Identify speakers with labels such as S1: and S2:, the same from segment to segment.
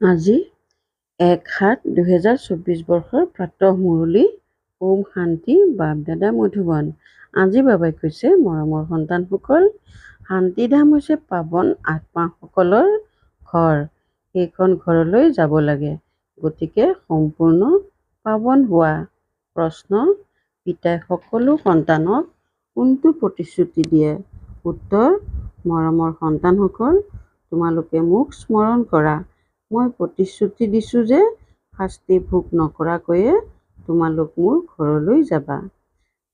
S1: আজি 1/7/2024 বৰ্ষৰ প্ৰাতঃ মুৰলী। ওম শান্তি। বাপ-দাদা মধুবন। আজি বাবাই কৈছে, মৰমৰ সন্তানসকল, শান্তিধাম হৈছে পাৱন আত্মাসকলৰ ঘৰ। সেইখন ঘৰলৈ যাব লাগে। গতিকে সম্পূৰ্ণ পাৱন হোৱা। প্ৰশ্ন: পিতাই সকলো সন্তানক কোনটো প্ৰতিশ্ৰুতি দিয়ে? উত্তৰ: মৰমৰ সন্তানসকল, তোমালোকে মোক স্মৰণ কৰা। মই প্ৰতিশ্ৰুতি দিছো যে শাস্তি ভোগ নকৰাকৈয়ে তোমালোক মোৰ ঘৰলৈ যাবা।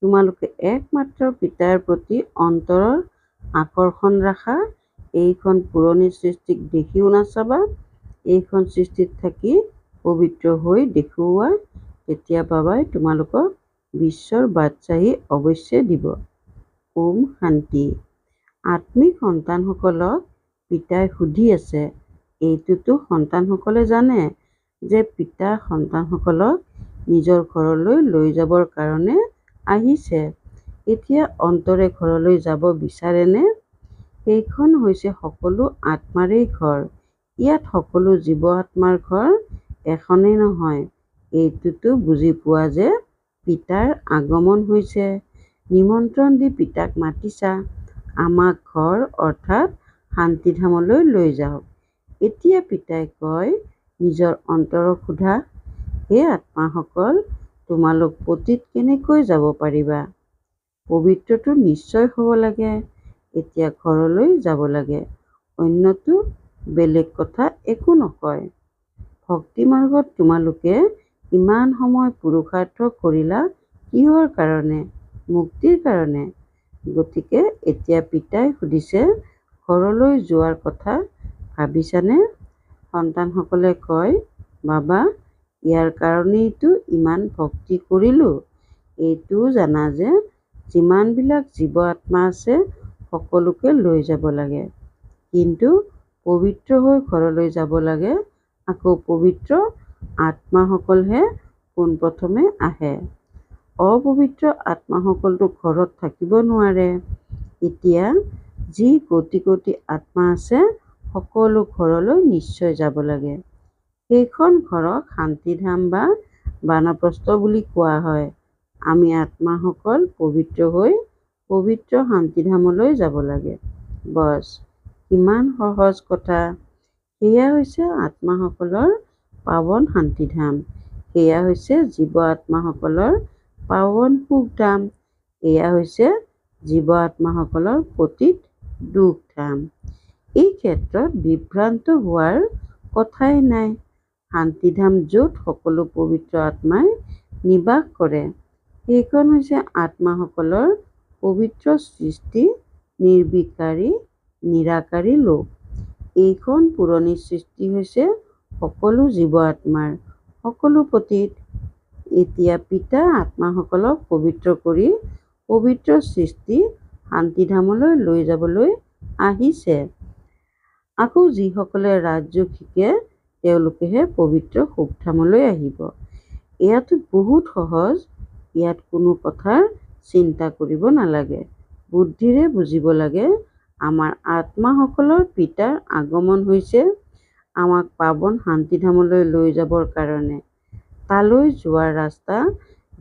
S1: তোমালোকে একমাত্ৰ পিতাৰ প্ৰতি অন্তৰৰ আকৰ্ষণ ৰাখা। এইখন পুৰণি সৃষ্টিক দেখিও নাচাবা। এইখন সৃষ্টিত থাকি পবিত্ৰ হৈ দেখুওৱা। তেতিয়া বাবাই তোমালোকক বিশ্বৰ বাদশ্বাহী অৱশ্যে দিব। ওম শান্তি। আত্মিক সন্তানসকলক পিতাই সুধি আছে, এইটোতো সন্তানসকলে জানে যে পিতা সন্তানসকলক নিজৰ ঘৰলৈ লৈ যাবৰ কাৰণে আহিছে। এতিয়া অন্তৰে ঘৰলৈ যাব বিচাৰেনে? সেইখন হৈছে সকলো আত্মাৰেই ঘৰ। ইয়াত সকলো জীৱ আত্মাৰ ঘৰ এখনেই নহয়। এইটোতো বুজি পোৱা যে পিতাৰ আগমন হৈছে। নিমন্ত্ৰণ দি পিতাক মাতিছা, আমাক ঘৰ অৰ্থাৎ শান্তিধামলৈ লৈ যাওক। এতিয়া পিতাই কয়, নিজৰ অন্তৰক সোধা, হে আত্মাসকল, তোমালোক পতিত কেনেকৈ যাব পাৰিবা? পবিত্ৰটো নিশ্চয় হ'ব লাগে। এতিয়া ঘৰলৈ যাব লাগে। অন্যতো বেলেগ কথা একো নকয়। ভক্তি মাৰ্গত তোমালোকে ইমান সময় পুৰুষাৰ্থ কৰিলা কিহৰ কাৰণে? মুক্তিৰ কাৰণে। গতিকে এতিয়া পিতাই সুধিছে, ঘৰলৈ যোৱাৰ কথা ভাবিছানে? সন্তানসকলে কয়, বাবা, ইয়াৰ কাৰণেইতো ইমান ভক্তি কৰিলো। এইটোও জানা যে যিমানবিলাক জীৱ আত্মা আছে সকলোকে লৈ যাব লাগে। কিন্তু পবিত্ৰ হৈ ঘৰলৈ যাব লাগে। আকৌ পবিত্ৰ আত্মাসকলহে পোনপ্ৰথমে আহে। অপবিত্ৰ আত্মাসকলতো ঘৰত থাকিব নোৱাৰে। এতিয়া যি কোটি কোটি আত্মা আছে সকলো ঘৰলৈ নিশ্চয় যাব লাগে। সেইখন ঘৰক শান্তিধাম বা বানপ্ৰস্থ বুলি কোৱা হয়। আমি আত্মাসকল পবিত্ৰ হৈ পবিত্ৰ শান্তিধামলৈ যাব লাগে। বছ, কিমান সহজ কথা। সেয়া হৈছে আত্মাসকলৰ পাৱন শান্তিধাম। সেয়া হৈছে জীৱ আত্মাসকলৰ পাৱন সুখধাম। এয়া হৈছে জীৱ আত্মাসকলৰ পতিত দুখধাম। এই ক্ষেত্ৰত বিভ্ৰান্ত হোৱাৰ কথাই নাই। শান্তিধাম য'ত সকলো পবিত্ৰ আত্মাই নিবাস কৰে। সেইখন হৈছে আত্মাসকলৰ পবিত্ৰ সৃষ্টি, নিৰ্বিকাৰী, নিৰাকাৰী লোক। এইখন পুৰণি সৃষ্টি হৈছে সকলো জীৱ আত্মাৰ, সকলো পতিত। এতিয়া পিতা আত্মাসকলক পবিত্ৰ কৰি পবিত্ৰ সৃষ্টি শান্তিধামলৈ লৈ যাবলৈ আহিছে। আকৌ যিসকলে ৰাজযোগ শিকে তেওঁলোকেহে পবিত্ৰ সুখধামলৈ আহিব। এয়াতো বহুত সহজ। ইয়াত কোনো কথাৰ চিন্তা কৰিব নালাগে। বুদ্ধিৰে বুজিব লাগে। আমাৰ আত্মাসকলৰ পিতাৰ আগমন হৈছে আমাক পাৱন শান্তিধামলৈ লৈ যাবৰ কাৰণে। তালৈ যোৱাৰ ৰাস্তা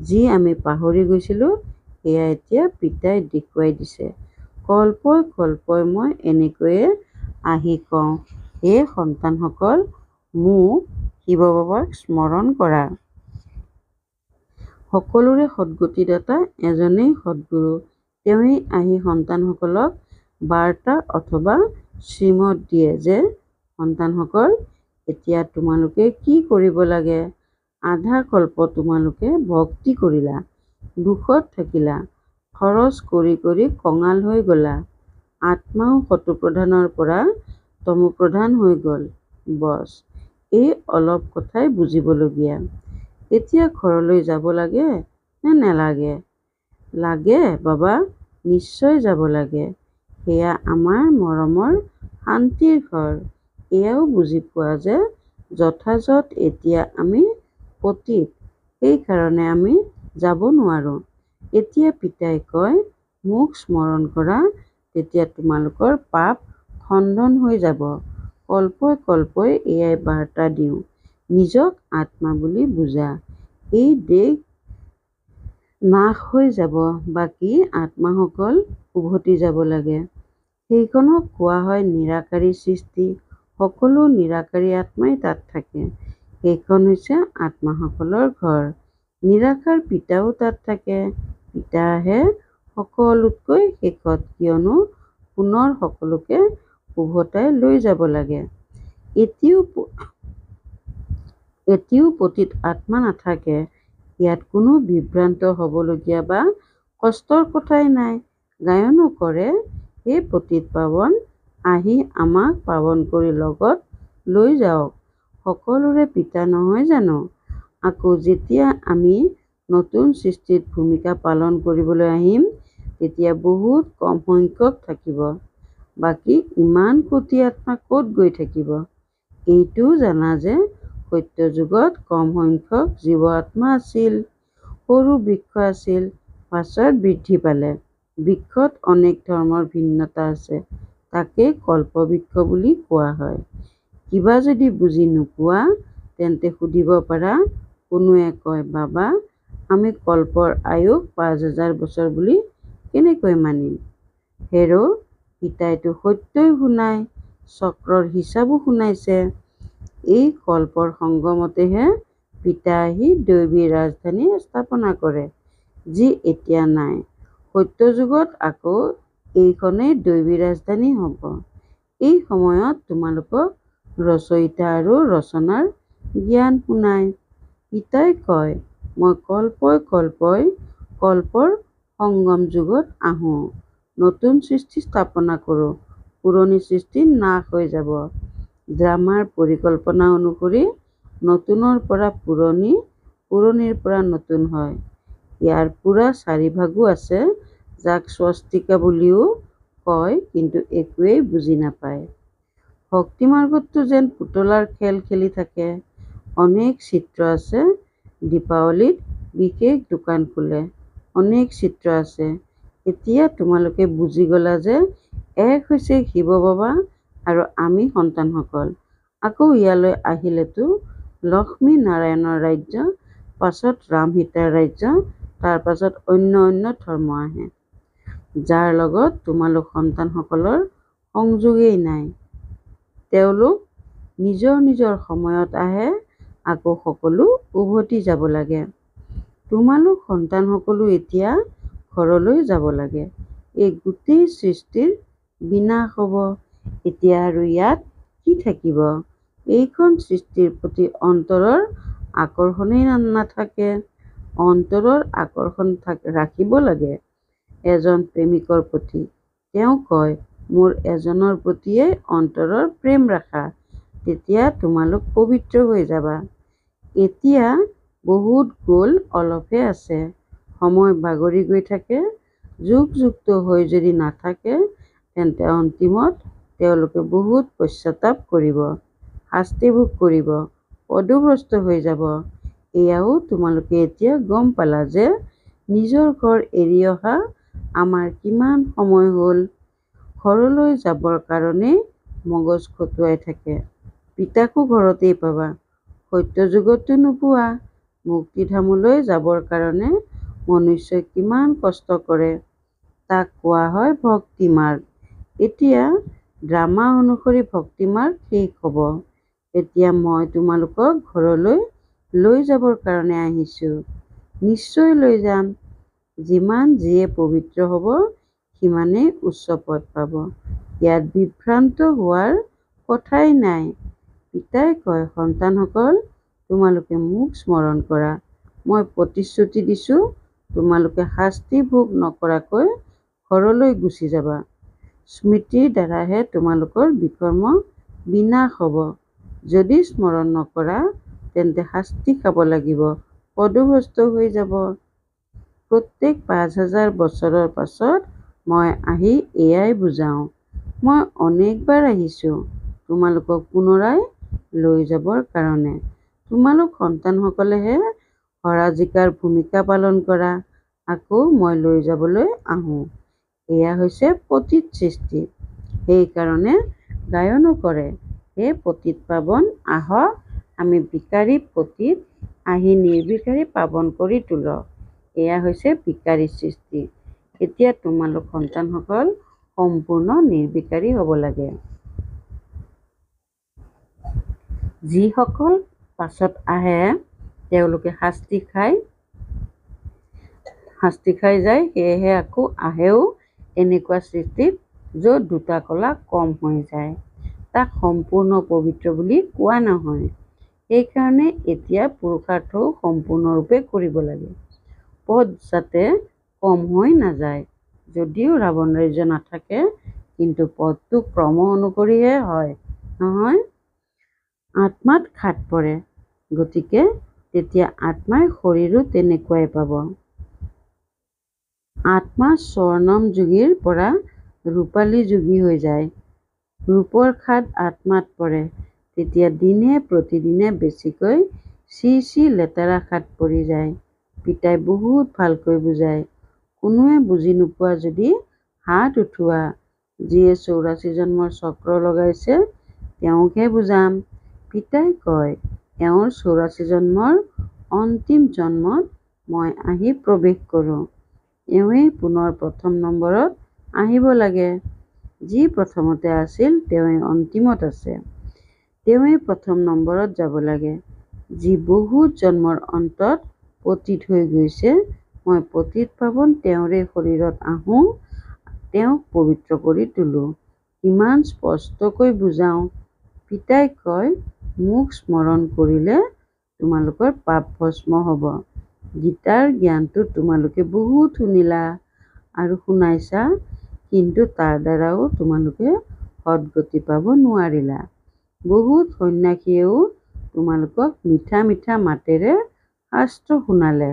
S1: যি আমি পাহৰি গৈছিলো সেয়া এতিয়া পিতাই দেখুৱাই দিছে। কল্পই কল্পই মই এনেকৈয়ে আহি কওঁ, হে সন্তানসকল, মোক শিৱ বাবাক স্মৰণ কৰা। সকলোৰে সদ্গতিদাতা এজনেই সদ্গুৰু। তেওঁৱেই আহি সন্তানসকলক বাৰ্তা অথবা শ্ৰীমত দিয়ে যে, সন্তানসকল, এতিয়া তোমালোকে কি কৰিব লাগে? আধা কল্প তোমালোকে ভক্তি কৰিলা, দুখত থাকিলা, খৰচ কৰি কৰি কঙাল হৈ গলা। আত্মাও সতোপ্ৰধানৰ পৰা তমোপ্ৰধান হৈ গল। বছ, এই অলপ কথাই বুজিবলগীয়া। এতিয়া ঘৰলৈ যাব লাগে নে নেলাগে? লাগে বাবা, নিশ্চয় যাব লাগে। সেয়া আমাৰ মৰমৰ শান্তিৰ ঘৰ। এয়াও বুজি পোৱা যে যথাযথ এতিয়া আমি পতিত, সেইকাৰণে আমি যাব নোৱাৰো। এতিয়া পিতাই কয়, মোক স্মৰণ কৰা, তেতিয়া তোমালোকৰ পাপ খণ্ডন হৈ যাব। কল্পই কল্পই এয়াই বাৰ্তা দিওঁ, নিজক আত্মা বুলি বুজা। এই দেহ নাশ হৈ যাব, বাকী আত্মাসকল উভতি যাব লাগে। সেইখনক কোৱা হয় নিৰাকাৰী সৃষ্টি। সকলো নিৰাকাৰী আত্মাই তাত থাকে। সেইখন হৈছে আত্মাসকলৰ ঘৰ। নিৰাকাৰ পিতাও তাত থাকে। পিতা আহে সকলোতকৈ শেষত, কিয়নো পুনৰ সকলোকে উভতাই লৈ যাব লাগে। এটিও পতিত আত্মা নাথাকে। ইয়াত কোনো বিভ্ৰান্ত হ'বলগীয়া বা কষ্টৰ কথাই নাই। গায়নো কৰে, হে পতিত পাৱন, আহি আমাক পাৱন কৰি লগত লৈ যাওক। সকলোৰে পিতা নহয় জানো? আকৌ যেতিয়া আমি নতুন সৃষ্টিত ভূমিকা পালন কৰিবলৈ আহিম, তেতিয়া বহুত কম সংখ্যক থাকিব। বাকী ইমান কোটি আত্মা ক'ত গৈ থাকিব? এইটোও জানা যে সত্য যুগত কম সংখ্যক জীৱ আত্মা আছিল। সৰু বৃক্ষ আছিল, পাছত বৃদ্ধি পালে। বৃক্ষত অনেক ধৰ্মৰ ভিন্নতা আছে, তাকে কল্পবৃক্ষ বুলি কোৱা হয়। কিবা যদি বুজি নোপোৱা তেন্তে সুধিব পাৰা। কোনোৱে কয়, বাবা, আমি কল্পৰ আয়ুস ৫,০০০ বছৰ বুলি কেনেকৈ মানিম? হেৰ', গীতাইতো সত্যই শুনায়, চক্ৰৰ হিচাপো শুনাইছে। এই কল্পৰ সংগমতেহে পিতা আহি দৈবী ৰাজধানী স্থাপনা কৰে, যি এতিয়া নাই। সত্য যুগত আকৌ এইখনেই দৈবী ৰাজধানী হ'ব। এই সময়ত তোমালোকক ৰচয়িতা আৰু ৰচনাৰ জ্ঞান শুনায়। পিতাই কয়, মই কল্পই কল্পই কল্পৰ সংগম যুগত আহোঁ, নতুন সৃষ্টি স্থাপনা কৰোঁ, পুৰণি সৃষ্টি নাশ হৈ যাব। ড্ৰামাৰ পৰিকল্পনা অনুসৰি নতুনৰ পৰা পুৰণি, পুৰণিৰ পৰা নতুন হয়। ইয়াৰ পুৰা ৪ ভাগো আছে, যাক স্বস্তিকা বুলিও কয়, কিন্তু একোৱেই বুজি নাপায়। ভক্তিমাৰ্গততো যেন পুতলাৰ খেল খেলি থাকে। অনেক চিত্ৰ আছে। দীপাৱলীত বিশেষ দোকান খোলে। অনেক চিত্ৰ আছে। এতিয়া তোমালোকে বুজি গলা যে এক হৈছে শিৱ বাবা আৰু আমি সন্তানসকল। আকৌ ইয়ালৈ আহিলেতো লক্ষ্মী নাৰায়ণৰ ৰাজ্য, পাছত ৰাম সীতাৰ ৰাজ্য, তাৰ পাছত অন্য অন্য ধৰ্ম আহে, যাৰ লগত তোমালোক সন্তানসকলৰ সংযোগেই নাই। তেওঁলোক নিজৰ নিজৰ সময়ত আহে, আকৌ সকলো উভতি যাব লাগে। তোমালোক সন্তানসকলো এতিয়া ঘৰলৈ যাব লাগে। এই গোটেই সৃষ্টিৰ বিনাশ হ'ব। এতিয়া আৰু ইয়াত কি থাকিব? এইখন সৃষ্টিৰ প্ৰতি অন্তৰৰ আকৰ্ষণেই নাথাকে। অন্তৰৰ আকৰ্ষণ ৰাখিব লাগে এজন প্ৰেমিকৰ প্ৰতি। তেওঁ কয়, মোৰ এজনৰ প্ৰতিয়েই অন্তৰৰ প্ৰেম ৰাখা, তেতিয়া তোমালোক পবিত্ৰ হৈ যাবা। এতিয়া বহুত গ'ল, অলপহে আছে। সময় বাগৰি গৈ থাকে। যুগযুক্ত হৈ যদি নাথাকে, তেন্তে অন্তিমত তেওঁলোকে বহুত পশ্চাতাপ কৰিব, শাস্তি ভোগ কৰিব, পদভ্ৰষ্ট হৈ যাব। এয়াও তোমালোকে এতিয়া গম পালা যে নিজৰ ঘৰ এৰি অহা আমাৰ কিমান সময় হ'ল। ঘৰলৈ যাবৰ কাৰণেই মগজ খটুৱাই থাকে। পিতাকো ঘৰতেই পাবা, সত্য যুগততো নোপোৱা। মুক্তিধামলৈ যাবৰ কাৰণে মনুষ্যই কিমান কষ্ট কৰে, তাক কোৱা হয় ভক্তি মাৰ্গ। এতিয়া ড্ৰামা অনুসৰি ভক্তি মাৰ্গ শেষ হ'ব। এতিয়া মই তোমালোকক ঘৰলৈ লৈ যাবৰ কাৰণে আহিছোঁ। নিশ্চয় লৈ যাম। যিমান যিয়ে পবিত্ৰ হ'ব, সিমানেই উচ্চ পদ পাব। ইয়াত বিভ্ৰান্ত হোৱাৰ কথাই নাই। পিতাই কয়, সন্তানসকল, তোমালোকে মোক স্মৰণ কৰা। মই প্ৰতিশ্ৰুতি দিছোঁ, তোমালোকে শাস্তি ভোগ নকৰাকৈ ঘৰলৈ গুচি যাবা। স্মৃতিৰ দ্বাৰাহে তোমালোকৰ বিকৰ্ম বিনাশ হ'ব। যদি স্মৰণ নকৰা, তেন্তে শাস্তি খাব লাগিব, পদভ্ৰষ্ট হৈ যাব। প্ৰত্যেক ৫,০০০ বছৰৰ পাছত মই আহি এয়াই বুজাওঁ। মই অনেকবাৰ আহিছোঁ তোমালোকক পুনৰাই লৈ যাবৰ কাৰণে। তোমালোক সন্তানসকলেহে হৰাজিকাৰ ভূমিকা পালন কৰা। আকৌ মই লৈ যাবলৈ আহোঁ। এয়া হৈছে পতিত সৃষ্টি। সেইকাৰণে গায়নো কৰে, হে পতিত পাৱন আহ, আমি ভিকাৰী পতিত আহি নিৰ্ভিকাৰী পাৱন কৰি তোলক। এয়া হৈছে ভিকাৰী সৃষ্টি। এতিয়া তোমালোক সন্তানসকল সম্পূৰ্ণ নিৰ্ভিকাৰী হ'ব লাগে। যিসকল পাছত আহে তেওঁলোকে শাস্তি খাই যায়, সেয়েহে আকৌ আহেও এনেকুৱা সৃষ্টিত য'ত দুটা কলা কম হৈ যায়। তাক সম্পূৰ্ণ পবিত্ৰ বুলি কোৱা নহয়। সেইকাৰণে এতিয়া পুৰুষাৰ্থও সম্পূৰ্ণৰূপে কৰিব লাগে, পদ যাতে কম হৈ নাযায়। যদিও ৰাৱণ ৰাজ্য নাথাকে, কিন্তু পদটো ক্ৰম অনুসৰিহে হয়, নহয়? আত্মাত খাট পৰে, গতিকে তেতিয়া আত্মাই শৰীৰো তেনেকুৱাই পাব। আত্মা স্বৰ্ণম যোগীৰ পৰা ৰূপালী যোগী হৈ যায়। ৰূপৰ খাট আত্মাত পৰে, তেতিয়া দিনে প্ৰতিদিনে বেছিকৈ চি লেতেৰা খাট পৰি যায়। পিতাই বহুত ভালকৈ বুজায়। কোনোৱে বুজি নোপোৱা যদি হাত উঠোৱা। যিয়ে 84 জন্মৰ চক্ৰ লগাইছে তেওঁকহে বুজাম। পিতাই কয়, এওঁৰ 84 জন্মৰ অন্তিম জন্মত মই আহি প্ৰৱেশ কৰোঁ। এওঁৱেই পুনৰ প্ৰথম নম্বৰত আহিব লাগে। যি প্ৰথমতে আছিল তেওঁৱেই অন্তিমত আছে। তেওঁৱেই প্ৰথম নম্বৰত যাব লাগে। যি বহুত জন্মৰ অন্তত পতিত হৈ গৈছে, মই পতিত পাৱন তেওঁৰে শৰীৰত আহোঁ, তেওঁক পবিত্ৰ কৰি তোলো। ইমান স্পষ্টকৈ বুজাওঁ। পিতাই কয়, মোক স্মৰণ কৰিলে তোমালোকৰ পাপ ভস্ম হ'ব। গীতাৰ জ্ঞানটো তোমালোকে বহুত শুনিলা আৰু শুনাইছা, কিন্তু তাৰ দ্বাৰাও তোমালোকে সদ্গতি পাব নোৱাৰিলা। বহুত সন্ন্যাসীয়েও তোমালোকক মিঠা মিঠা মাতেৰে শাস্ত্ৰ শুনালে।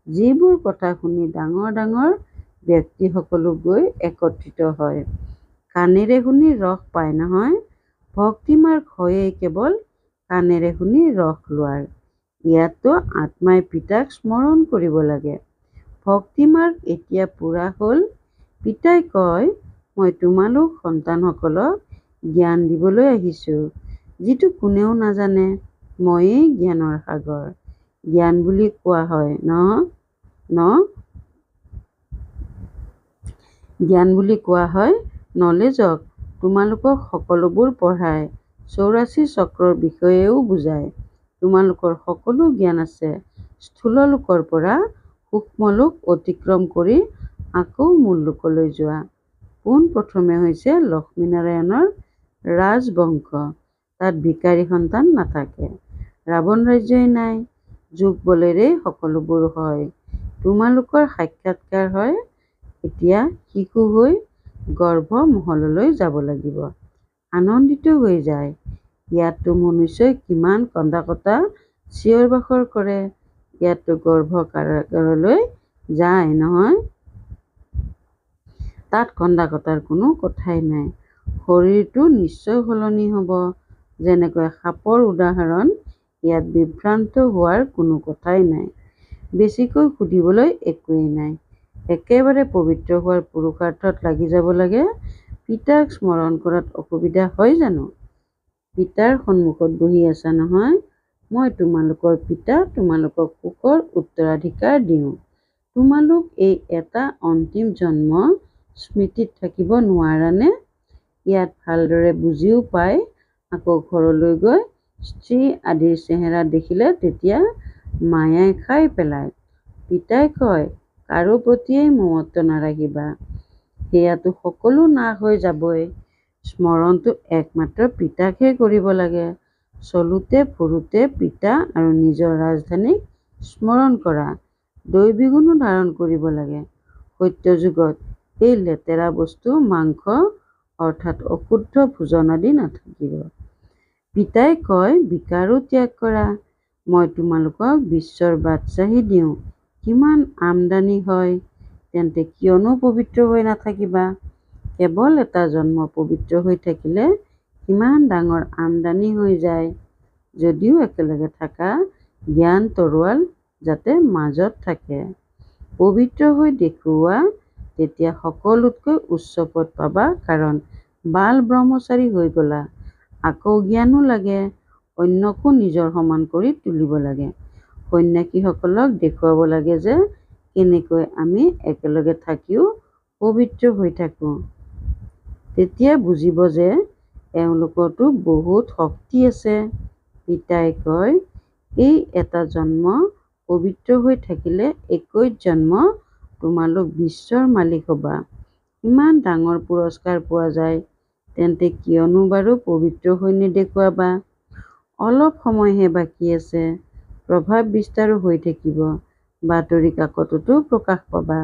S1: যিবোৰ কথা শুনি ডাঙৰ ডাঙৰ ব্যক্তিসকলো গৈ একত্ৰিত হয়। কাণেৰে শুনি ৰস পায় নহয়। ভক্তিমাৰ্গ হয়েই কেৱল কাণেৰে শুনি ৰস লোৱাৰ। ইয়াতো আত্মাই পিতাক স্মৰণ কৰিব লাগে। ভক্তিমাৰ্গ এতিয়া পূৰা হ'ল। পিতাই কয়, মই তোমালোক সন্তানসকলক জ্ঞান দিবলৈ আহিছোঁ, যিটো কোনেও নাজানে। ময়েই জ্ঞানৰ সাগৰ। জ্ঞান বুলি কোৱা হয় জ্ঞান বুলি কোৱা হয় নলেজক। তোমালোকক সকলোবোৰ পঢ়ায়, 84 চক্ৰৰ বিষয়েও বুজায়। তোমালোকৰ সকলো জ্ঞান আছে। স্থূল লোকৰ পৰা সূক্ষ্ম লোক অতিক্ৰম কৰি আকৌ মূল লোকলৈ যোৱা। পোনপ্ৰথমে হৈছে লক্ষ্মীনাৰায়ণৰ ৰাজবংশ। তাত ভিকাৰী সন্তান নাথাকে, ৰাৱণ ৰাজ্যই নাই। যোগ বলেৰেই সকলোবোৰ হয়। তোমালোকৰ সাক্ষাৎকাৰ হয়। এতিয়া শিশু হৈ গৰ্ভ মহললৈ যাব লাগিব। আনন্দিত হৈ যায়। ইয়াততো মনুষ্যই কিমান কন্দা-কটা চিঞৰ-বাখৰ কৰে। ইয়াততো গৰ্ভ কাৰাগাৰলৈ যায় নহয়। তাত কন্দা-কটাৰ কোনো কথাই নাই। শৰীৰটো নিশ্চয় সলনি হ'ব। যেনেকৈ সাপৰ উদাহৰণ, ইয়াত বিভ্ৰান্ত হোৱাৰ কোনো কথাই নাই। বেছিকৈ সুধিবলৈ একোৱেই নাই। একেবাৰে পবিত্ৰ হোৱাৰ পুৰুষাৰ্থত লাগি যাব লাগে। পিতাক স্মৰণ কৰাত অসুবিধা হয় জানো? পিতাৰ সন্মুখত বহি আছা নহয়। মই তোমালোকৰ পিতা, তোমালোকক সুখৰ উত্তৰাধিকাৰ দিওঁ। তোমালোক এই এটা অন্তিম জন্ম স্মৃতিত থাকিব নোৱাৰানে? ইয়াত ভালদৰে বুজিও পাই আকৌ ঘৰলৈ গৈ স্ত্ৰী আদিৰ চেহেৰা দেখিলে তেতিয়া মায়াই খাই পেলায়। পিতাই কয়, কাৰো প্ৰতিয়েই মমত্ব নাৰাখিবা। সেয়াতো সকলো নাশ হৈ যাবই। স্মৰণটো একমাত্ৰ পিতাকহে কৰিব লাগে। চলোতে ফুৰোতে পিতা আৰু নিজৰ ৰাজধানীক স্মৰণ কৰা। দৈবী গুণো ধাৰণ কৰিব লাগে। সত্য যুগত এই লেতেৰা বস্তু মাংস অৰ্থাৎ অশুদ্ধ ভোজন আদি নাথাকিব। পিতাই কয়, বিকাৰো ত্যাগ কৰা। মই তোমালোকক বিশ্বৰ বাদশ্বাহী দিওঁ। কিমান আমদানি হয়, তেন্তে কিয়নো পবিত্ৰ হৈ নাথাকিবা? কেৱল এটা জন্ম পবিত্ৰ হৈ থাকিলে কিমান ডাঙৰ আমদানি হৈ যায়। যদিও একেলগে থাকা, জ্ঞান তৰোৱাল যাতে মাজত থাকে। পবিত্ৰ হৈ দেখুওৱা, তেতিয়া সকলোতকৈ উচ্চ পদ পাবা, কাৰণ বাল ব্ৰহ্মচাৰী হৈ গ'লা। আকৌ জ্ঞানো লাগে, অন্যকো নিজৰ সমান কৰি তুলিব লাগে। সন্ন্যাসীসকলক দেখুৱাব লাগে যে কেনেকৈ আমি একেলগে থাকিও পবিত্ৰ হৈ থাকোঁ। তেতিয়া বুজিব যে এওঁলোকৰতো বহুত শক্তি আছে। পিতাই কয়, এই এটা জন্ম পবিত্ৰ হৈ থাকিলে 21 জন্ম তোমালোক বিশ্বৰ মালিক হ'বা। ইমান ডাঙৰ পুৰস্কাৰ পোৱা যায়, তেন্তে কিয়নো বাৰু পবিত্ৰ হৈ নেদেখুৱাবা? অলপ সময়হে বাকী আছে, প্ৰভাৱ বিস্তাৰো হৈ থাকিব, বাতৰি কাকততো প্ৰকাশ পাবা।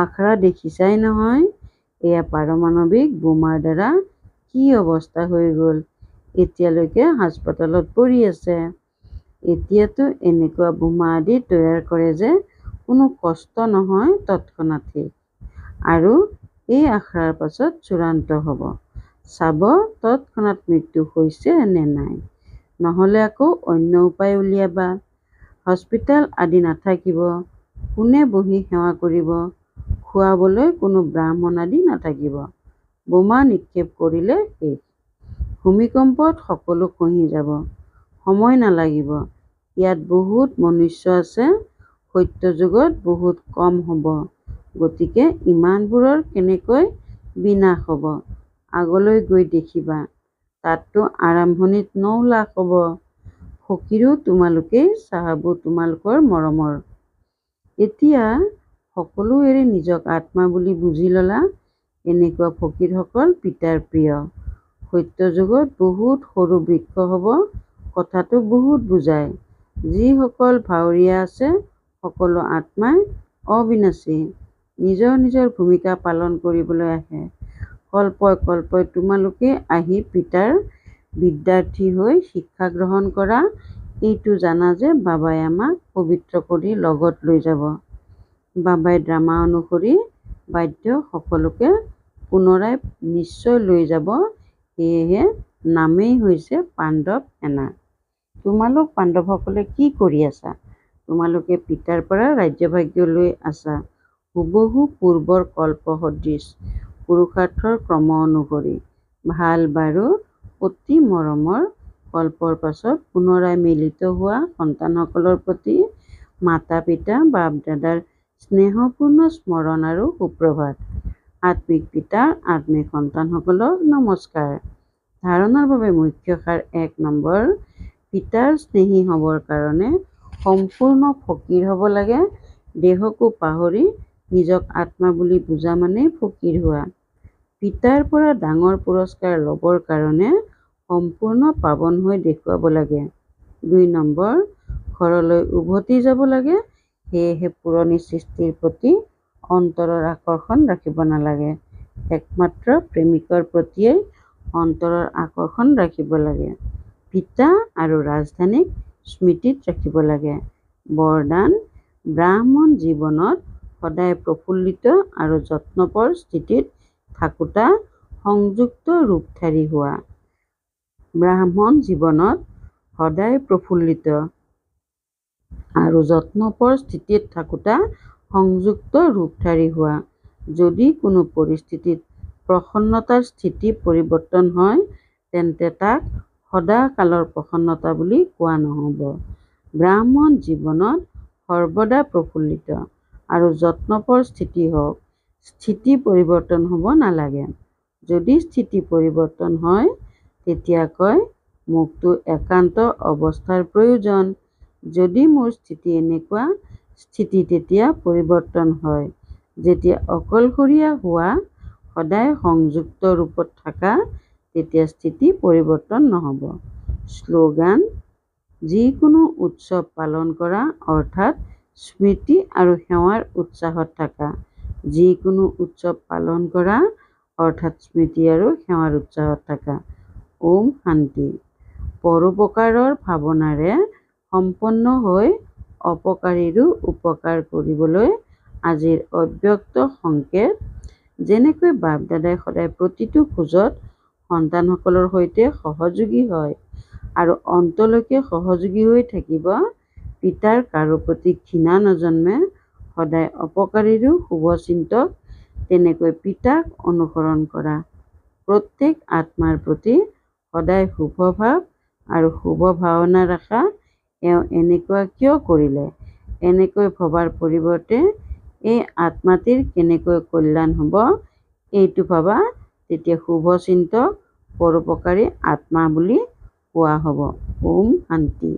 S1: আখৰা দেখিছাই নহয়, এয়া পাৰমাণৱিক বোমাৰ দ্বাৰা কি অৱস্থা হৈ গ'ল, এতিয়ালৈকে হাস্পতালত পৰি আছে। এতিয়াতো এনেকুৱা বোমা আদি তৈয়াৰ কৰে যে কোনো কষ্ট নহয়, তৎক্ষণাত শেষ। আৰু এই আখৰাৰ পাছত চূড়ান্ত হ'ব। চাব তৎক্ষণাত মৃত্যু হৈছে নে নাই, নহ'লে আকৌ অন্য উপায় উলিয়াবা। হস্পিতাল আদি নাথাকিব, কোনে বহি সেৱা কৰিব, খুৱাবলৈ কোনো ব্ৰাহ্মণ আদি নাথাকিব। বোমা নিক্ষেপ কৰিলে শেষ। ভূমিকম্পত সকলো খহি যাব, সময় নালাগিব। ইয়াত বহুত মনুষ্য আছে, সত্য যুগত বহুত কম হ'ব। গতিকে ইমানবোৰৰ কেনেকৈ বিনাশ হ'ব? আগলৈ গৈ দেখিবা, তাততো আৰম্ভণিত 9 লাখ হ'ব। ফকীৰো তোমালোকেই, চাহাবো তোমালোকৰ মৰমৰ। এতিয়া সকলো এৰি নিজক আত্মা বুলি বুজি ল'লা। এনেকুৱা ফকীৰসকল পিতাৰ প্ৰিয়। সত্য যুগত বহুত সৰু বৃক্ষ হ'ব, কথাটো বহুত বুজায়। যিসকল ভাৱৰীয়া আছে, সকলো আত্মাই অবিনাশী, নিজৰ নিজৰ ভূমিকা পালন কৰিবলৈ আহে। কল্পই কল্পই তোমালোকে আহি পিতাৰ বিদ্যাৰ্থী হৈ শিক্ষা গ্ৰহণ কৰা। এইটো জানা যে বাবাই আমাক পবিত্ৰ কৰি লগত লৈ যাব। বাবাই ড্ৰামা অনুসৰি বাধ্য সকলোকে পুনৰাই নিশ্চয় লৈ যাব। সেয়েহে নামেই হৈছে পাণ্ডৱ সেনা। তোমালোক পাণ্ডৱসকলে কি কৰি আছা? তোমালোকে পিতাৰ পৰা ৰাজ্যভাগ্য লৈ আছা, হুবহু পূৰ্বৰ কল্প সদৃশ, পুৰুষাৰ্থৰ ক্ৰম অনুসৰি। ভাল বাৰু, অতি মৰমৰ। কল্পৰ পাছত পুনৰাই মিলিত হোৱা সন্তানসকলৰ প্ৰতি মাতা পিতা বাপ দাদাৰ স্নেহপূৰ্ণ স্মৰণ আৰু সুপ্ৰভাত। আত্মিক পিতাৰ আত্মিক সন্তানসকলক নমস্কাৰ। ধাৰণাৰ বাবে মুখ্য সাৰ 1 নম্বৰ, পিতাৰ স্নেহী হ'বৰ কাৰণে সম্পূৰ্ণ ফকীৰ হ'ব লাগে। দেহকো পাহৰি নিজক আত্মা বুলি বুজা মানেই ফকীৰ হোৱা। পিতাৰ পৰা ডাঙৰ পুৰস্কাৰ ল'বৰ কাৰণে সম্পূৰ্ণ পাৱন হৈ দেখুৱাব লাগে। 2 নম্বৰ, ঘৰলৈ উভতি যাব লাগে। সেয়েহে পুৰণি সৃষ্টিৰ প্ৰতি অন্তৰৰ আকৰ্ষণ ৰাখিব নালাগে। একমাত্ৰ প্ৰেমিকৰ প্ৰতিয়েই অন্তৰৰ আকৰ্ষণ ৰাখিব লাগে। পিতা আৰু ৰাজধানীক স্মৃতিত ৰাখিব লাগে। বৰদান, ব্ৰাহ্মণ জীৱনত সদায় প্ৰফুল্লিত আৰু যত্নপৰ স্থিতিত থাকোঁতা সংযুক্ত ৰূপধাৰী হোৱা। ব্ৰাহ্মণ জীৱনত সদায় প্ৰফুল্লিত আৰু যত্নপৰ স্থিতিত থাকোঁতা সংযুক্ত ৰূপধাৰী হোৱা। যদি কোনো পৰিস্থিতিত প্ৰসন্নতাৰ স্থিতি পৰিৱৰ্তন হয়, তেন্তে তাক সদাকালৰ প্ৰসন্নতা বুলি কোৱা নহ'ব। ব্ৰাহ্মণ জীৱনত সৰ্বদা প্ৰফুল্লিত আৰু যত্নপৰ স্থিতি হওক, স্থিতি পৰিৱৰ্তন হ'ব নালাগে। যদি স্থিতি পৰিৱৰ্তন হয়, তেতিয়া কয় মোকতো একান্ত অৱস্থাৰ প্ৰয়োজন। যদি মোৰ স্থিতি এনেকুৱা, স্থিতি তেতিয়া পৰিৱৰ্তন হয়। যেতিয়া অকলশৰীয়া হোৱা, সদায় সংযুক্ত ৰূপত থাকা, তেতিয়া স্থিতি পৰিৱৰ্তন নহ'ব। শ্লোগান, যিকোনো উৎসৱ পালন কৰা, অৰ্থাৎ স্মৃতি আৰু সেৱাৰ উৎসাহত থাকা। যিকোনো উৎসৱ পালন কৰা, অৰ্থাৎ স্মৃতি আৰু সেৱাৰ উৎসাহত থাকা। ওম শান্তি। পৰোপকাৰৰ ভাৱনাৰে সম্পন্ন হৈ অপকাৰীৰো উপকাৰ কৰিবলৈ আজিৰ অব্যক্ত সংকেত। যেনেকৈ বাপ দাদাই সদায় প্ৰতিটো খোজত সন্তানসকলৰ সৈতে সহযোগী হয় আৰু অন্তলৈকে সহযোগী হৈ থাকিব, পিতাৰ কাৰো প্ৰতি ঘৃণা নজন্মে, সদায় অপকাৰীৰো শুভচিন্তক, তেনেকৈ পিতাক অনুসৰণ কৰা। প্ৰত্যেক আত্মাৰ প্ৰতি সদায় শুভ ভাৱ আৰু শুভ ভাৱনা ৰখা। এওঁ এনেকুৱা কিয় কৰিলে? এনেকৈ ভবাৰ পৰিৱৰ্তে এই আত্মাটিৰ কেনেকৈ কল্যাণ হ'ব এইটো ভাবা, তেতিয়া শুভচিন্তক পৰোপকাৰী আত্মা বুলি কোৱা হ'ব। ওম শান্তি।